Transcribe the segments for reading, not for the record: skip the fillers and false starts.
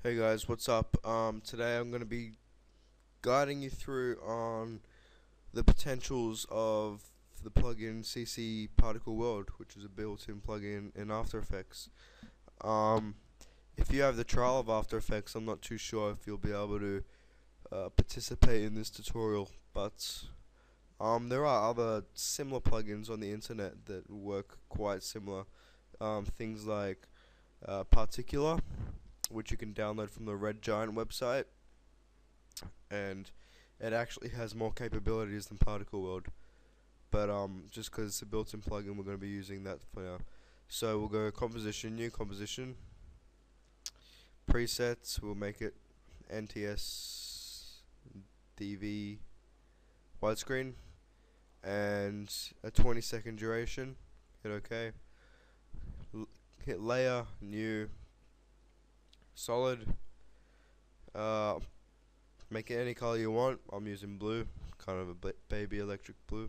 Hey guys, what's up? Today I'm going to be guiding you through on the potentials of the plugin CC Particle World, which is a built-in plugin in After Effects. Um, if you have the trial of After Effects, I'm not too sure if you'll be able to participate in this tutorial, but there are other similar plugins on the internet that work quite similar. Things like Particular, which you can download from the Red Giant website, and it actually has more capabilities than Particle World. But just because it's a built-in plugin, we're going to be using that for now. So we'll go composition, new composition, presets. We'll make it NTS DV widescreen and a 20-second duration. Hit OK. Hit layer, new, solid. Uh, Make it any color you want. I'm using blue, kind of a baby electric blue.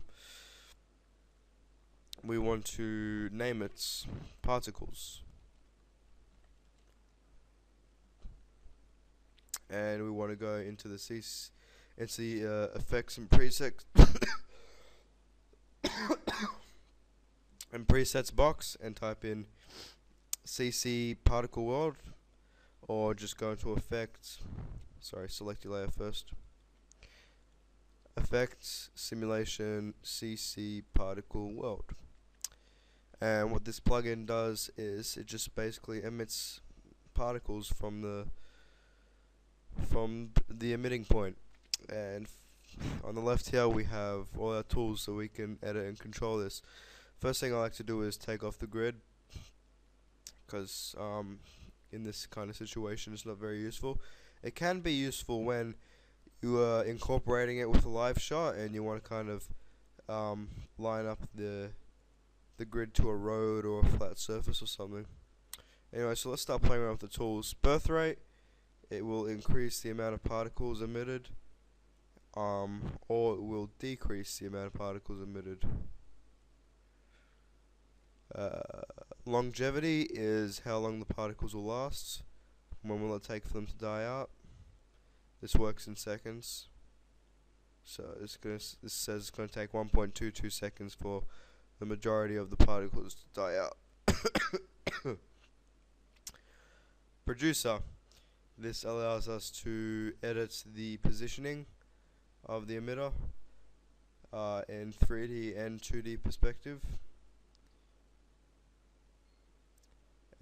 We want to name it particles, and we want to go into the effects and presets and presets box and type in CC Particle World, or just go into effects. Select your layer first. Effects, simulation, CC Particle World. And what this plugin does is it just basically emits particles from the emitting point. And on the left here we have all our tools so we can edit and control this. First thing I like to do is take off the grid, because in this kind of situation it's not very useful. It can be useful when you are incorporating it with a live shot and you want to kind of line up the grid to a road or a flat surface or something. Anyway, so let's start playing around with the tools. Birth rate, it will increase the amount of particles emitted, or it will decrease the amount of particles emitted. Longevity is how long the particles will last. When will it take for them to die out? This works in seconds. So this says it's going to take 1.22 seconds for the majority of the particles to die out. Producer. This allows us to edit the positioning of the emitter in 3D and 2D perspective.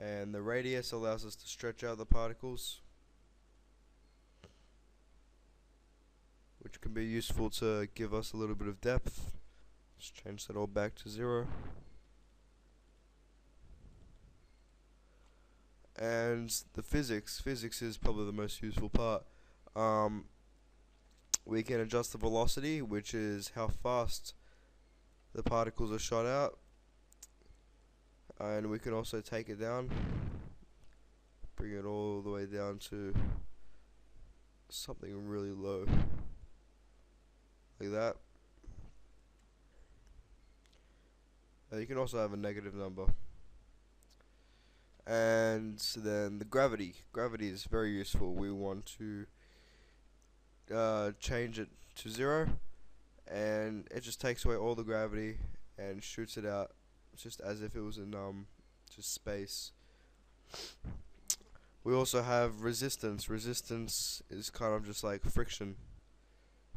And the radius allows us to stretch out the particles, which can be useful to give us a little bit of depth. Let's change that all back to 0. And the physics is probably the most useful part. We can adjust the velocity, which is how fast the particles are shot out, and we can also take it down, bring it all the way down to something really low, like that. You can also have a negative number. And then the gravity is very useful. We want to change it to 0, and it just takes away all the gravity and shoots it out just as if it was in just space. We also have resistance. Resistance is kind of just like friction.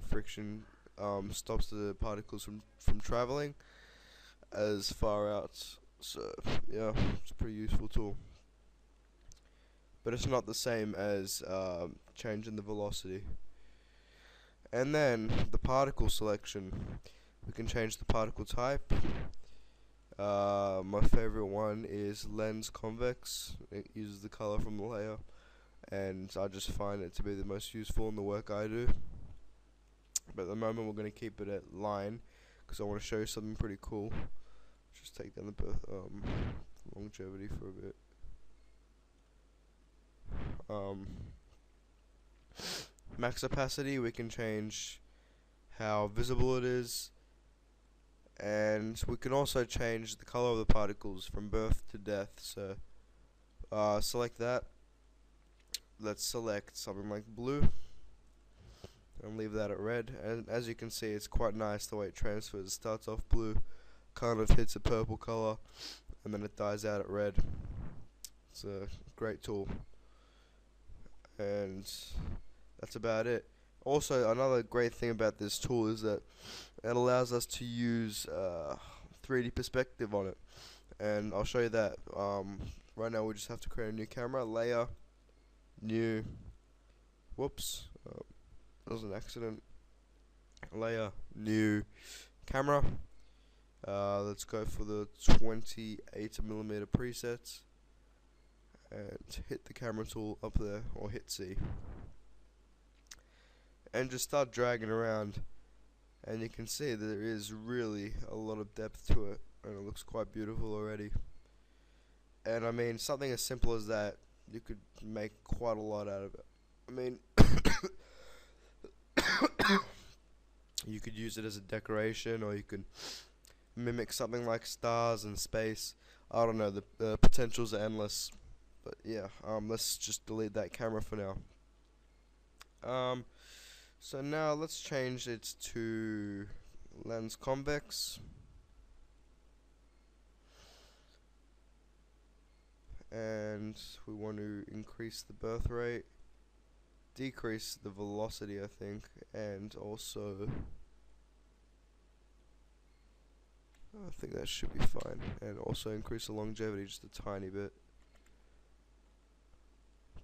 Friction stops the particles from traveling as far out. So yeah, it's a pretty useful tool. But it's not the same as changing the velocity. And then the particle selection. We can change the particle type. My favorite one is lens convex. It uses the color from the layer, and I just find it to be the most useful in the work I do. But at the moment we're going to keep it at line, because I want to show you something pretty cool. Just take down the longevity for a bit. Max opacity, we can change how visible it is, and we can also change the color of the particles from birth to death. So select that. let's select something like blue and leave that at red. And as you can see, it's quite nice the way it transfers. It starts off blue, kind of hits a purple color, and then it dies out at red. It's a great tool, and that's about it. Also, another great thing about this tool is that it allows us to use 3D perspective on it, and I'll show you that. Right now we just have to create a new camera, layer, new, whoops, that was an accident, layer, new camera. Let's go for the 28mm presets, and hit the camera tool up there, or hit C, and just start dragging around, and you can see that there is really a lot of depth to it, and it looks quite beautiful already. And I mean, something as simple as that, you could make quite a lot out of it. I mean, you could use it as a decoration, or you could mimic something like stars and space. I don't know, the potentials are endless. But yeah, let's just delete that camera for now. So now let's change it to lens convex. And we want to increase the birth rate, decrease the velocity, I think, and also I think that should be fine, and also increase the longevity just a tiny bit,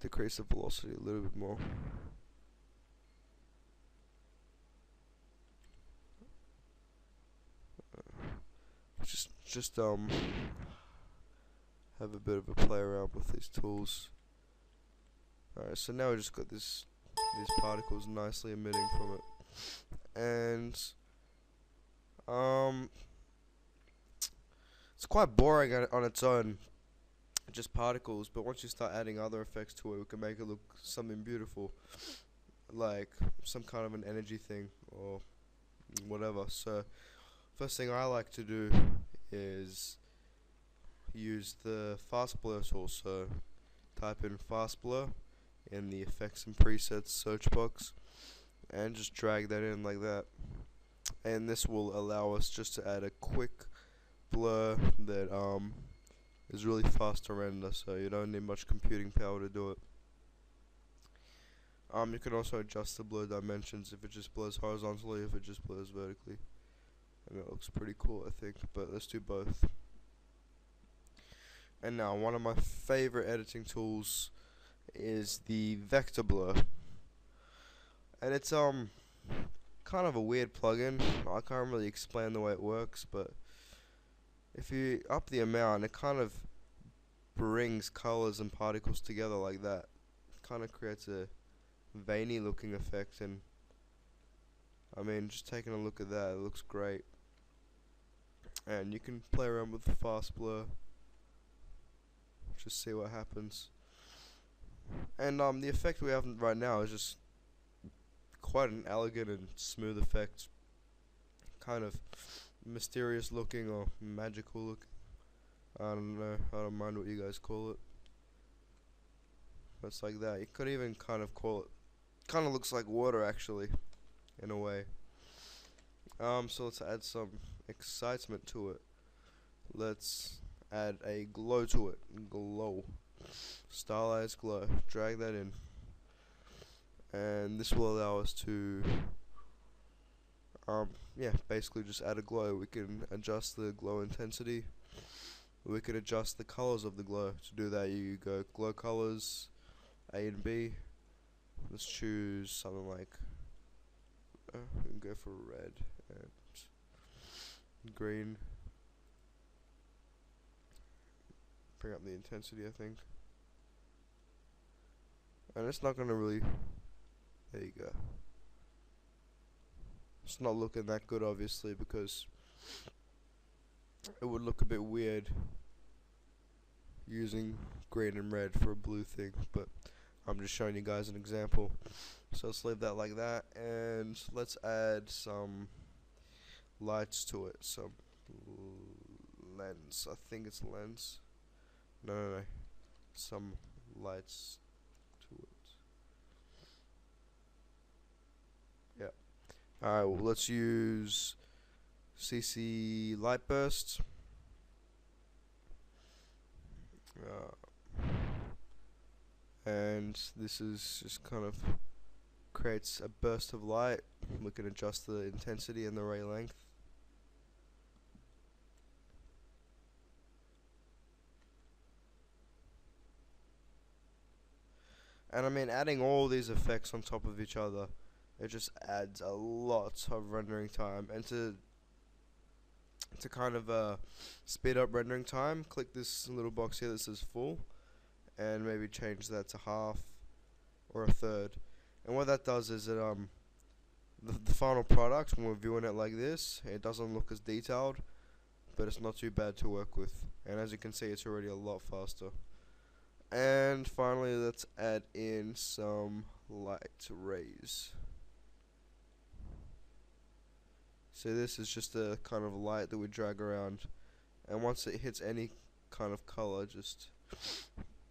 decrease the velocity a little bit more. Just have a bit of a play around with these tools. Alright, so now we just got these particles nicely emitting from it, and it's quite boring on its own, just particles. But once you start adding other effects to it, we can make it look something beautiful, like some kind of an energy thing or whatever. So first thing I like to do is use the fast blur tool. So type in fast blur in the effects and presets search box, and just drag that in like that, and this will allow us just to add a quick blur that is really fast to render, so you don't need much computing power to do it. You can also adjust the blur dimensions, if it just blurs horizontally, if it just blurs vertically, and it looks pretty cool, I think. But let's do both. And now, one of my favorite editing tools is the vector blur, and it's kind of a weird plugin. I can't really explain the way it works, but if you up the amount, it kind of brings colors and particles together like that. Kind of creates a veiny looking effect, and I mean, just taking a look at that, it looks great. And you can play around with the fast blur, just see what happens. And the effect we have right now is just quite an elegant and smooth effect, kind of mysterious looking or magical looking. I don't know, I don't mind what you guys call it. It's like that. You could even kind of call it, kind of looks like water actually, in a way. So let's add some excitement to it. Let's add a glow to it. Glow. Stylized glow. Drag that in. And this will allow us to yeah, basically just add a glow. We can adjust the glow intensity. We can adjust the colors of the glow. To do that, you go glow colors, A and B. Let's choose something like we can go for red and green. Bring up the intensity, I think. And it's not gonna really, there you go. It's not looking that good, obviously, because it would look a bit weird using green and red for a blue thing, but I'm just showing you guys an example. So let's leave that like that, and let's add some lights to it. Some lens, I think it's lens. No, some lights to it. Alright, well, let's use CC Light Burst. And this is just kind of creates a burst of light. We can adjust the intensity and the ray length. And I mean, adding all these effects on top of each other, it just adds a lot of rendering time. And to kind of speed up rendering time, click this little box here that says full, and maybe change that to half or a third. And what that does is it the final product, when we're viewing it like this, it doesn't look as detailed, but it's not too bad to work with. And as you can see, it's already a lot faster. And finally, let's add in some light rays. So this is just a kind of light that we drag around, and once it hits any kind of color, just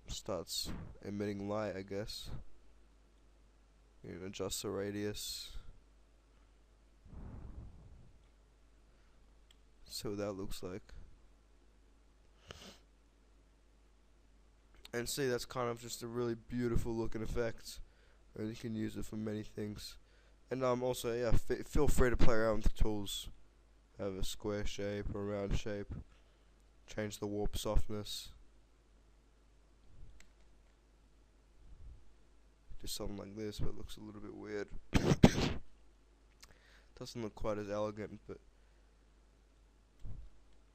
starts emitting light, I guess. You can adjust the radius. See what that looks like. And see, that's kind of just a really beautiful looking effect, and you can use it for many things. And also, yeah, feel free to play around with the tools. Have a square shape or a round shape. Change the warp softness. Do something like this, but it looks a little bit weird. Doesn't look quite as elegant, but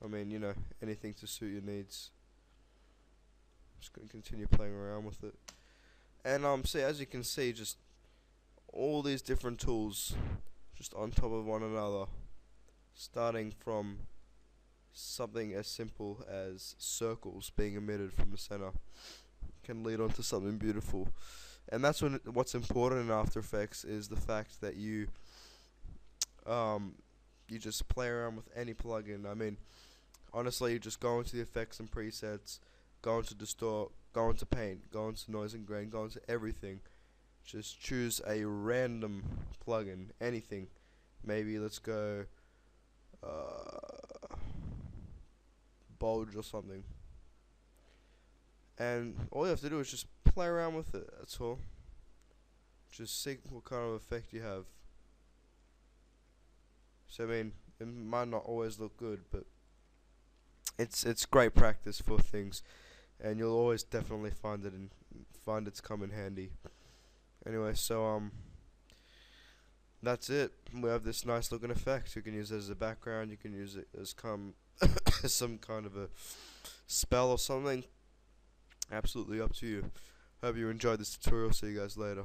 I mean, you know, anything to suit your needs. Just gonna continue playing around with it. And see, as you can see, just all these different tools just on top of one another, starting from something as simple as circles being emitted from the center, can lead on to something beautiful. And that's what's important in After Effects is the fact that you just play around with any plugin. I mean, honestly, you just go into the effects and presets, go into distort, go into paint, go into noise and grain, go into everything. Just choose a random plugin, anything. Maybe let's go Bulge or something. And all you have to do is just play around with it, that's all. Just see what kind of effect you have. So I mean, it might not always look good, but it's great practice for things, and you'll always definitely find it's come in handy. Anyway, so that's it. We have this nice looking effect. You can use it as a background. You can use it as some kind of a spell or something. Absolutely up to you. Hope you enjoyed this tutorial. See you guys later.